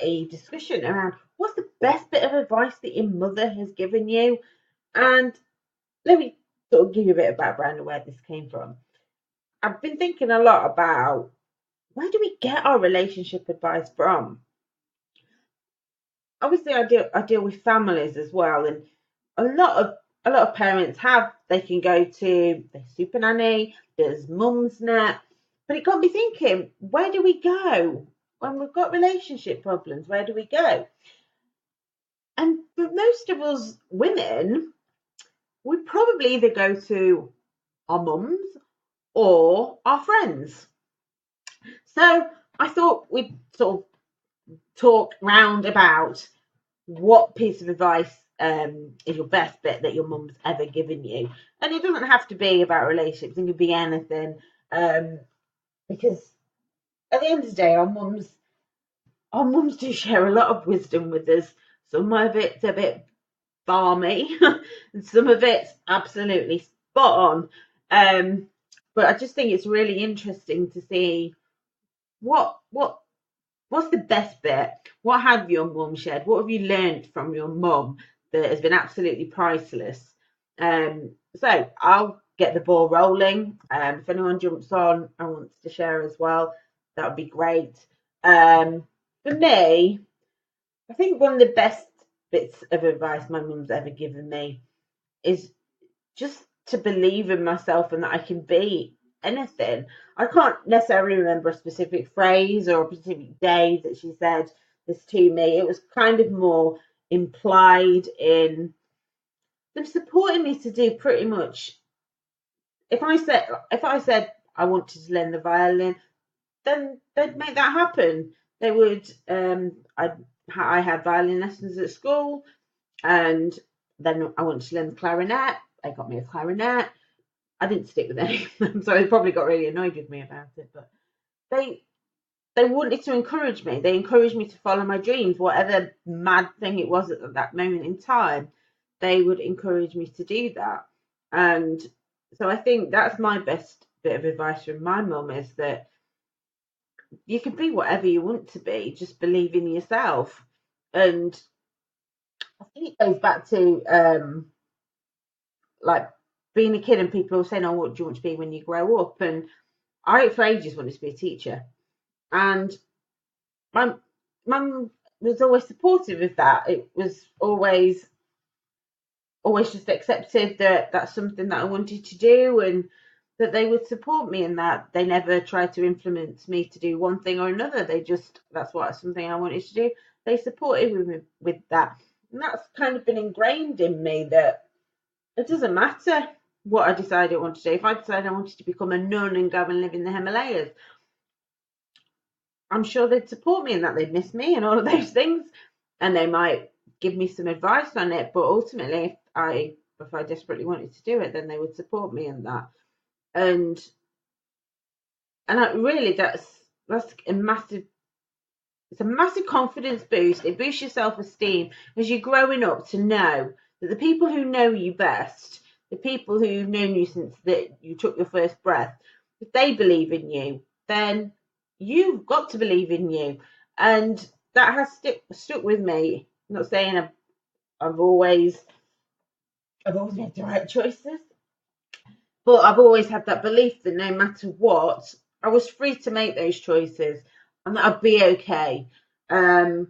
a discussion around what's the best bit of advice that your mother has given you. And let me sort of give you a bit of background of where this came from. I've been thinking a lot about where do we get our relationship advice from? Obviously, I deal with families as well, and a lot of parents have, they can go to the super nanny, there's mum's net, but it got me thinking, where do we go when we've got relationship problems? Where do we go? And for most of us women, we probably either go to our mums or our friends. So I thought we'd sort of talk round about what piece of advice is your best bit that your mum's ever given you. And it doesn't have to be about relationships, it could be anything. Because at the end of the day, our mums do share a lot of wisdom with us. Some of it's a bit balmy, and some of it's absolutely spot on. But I just think it's really interesting to see what's the best bit? What have your mum shared? What have you learned from your mum that has been absolutely priceless? So I'll get the ball rolling. If anyone jumps on and wants to share as well, that would be great. For me, I think one of the best bits of advice my mum's ever given me is just to believe in myself and that I can be anything. I can't necessarily remember a specific phrase or a specific day that she said this to me. It was kind of more implied in them supporting me to do pretty much. If I said I wanted to learn the violin, then they'd make that happen. They would. I had violin lessons at school, and then I wanted to learn the clarinet. They got me a clarinet. I didn't stick with any of them, so they probably got really annoyed with me about it. But they they wanted to encourage me. They encouraged me to follow my dreams, whatever mad thing it was at that moment in time. They would encourage me to do that. And so I think that's my best bit of advice from my mum, is that you can be whatever you want to be, just believe in yourself. And I think it goes back to like being a kid, and people are saying, "Oh, what do you want to be when you grow up?" And I, for ages, wanted to be a teacher, and my mum was always supportive of that. It was always just accepted that that's something that I wanted to do, and that they would support me in that. They never tried to influence me to do one thing or another. They just, that's what something I wanted to do. They supported me with that. And that's kind of been ingrained in me, that it doesn't matter what I decide I want to do. If I decide I wanted to become a nun and go and live in the Himalayas, I'm sure they'd support me in that. They'd miss me and all of those things, and they might give me some advice on it. But ultimately, if I desperately wanted to do it, then they would support me in that. And really, that's a massive. It's a massive confidence boost. It boosts your self-esteem as you're growing up, to know that the people who know you best, the people who've known you since that you took your first breath, if they believe in you, then you've got to believe in you. And that has stuck with me. I'm not saying I've always made the right choices, but I've always had that belief that no matter what, I was free to make those choices and that I'd be okay. So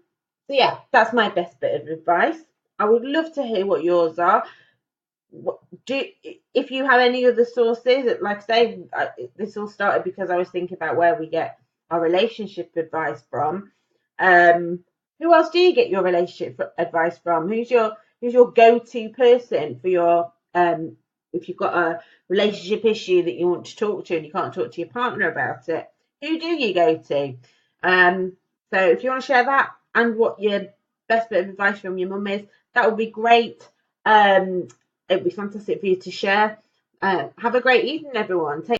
yeah, that's my best bit of advice. I would love to hear what yours are. If you have any other sources, like I say, this all started because I was thinking about where we get our relationship advice from. Who else do you get your relationship advice from? Who's your go-to person for your if you've got a relationship issue that you want to talk to and you can't talk to your partner about it? Who do you go to? So if you want to share that and what your best bit of advice from your mum is, that would be great. It'd be fantastic for you to share. Have a great evening, everyone. Take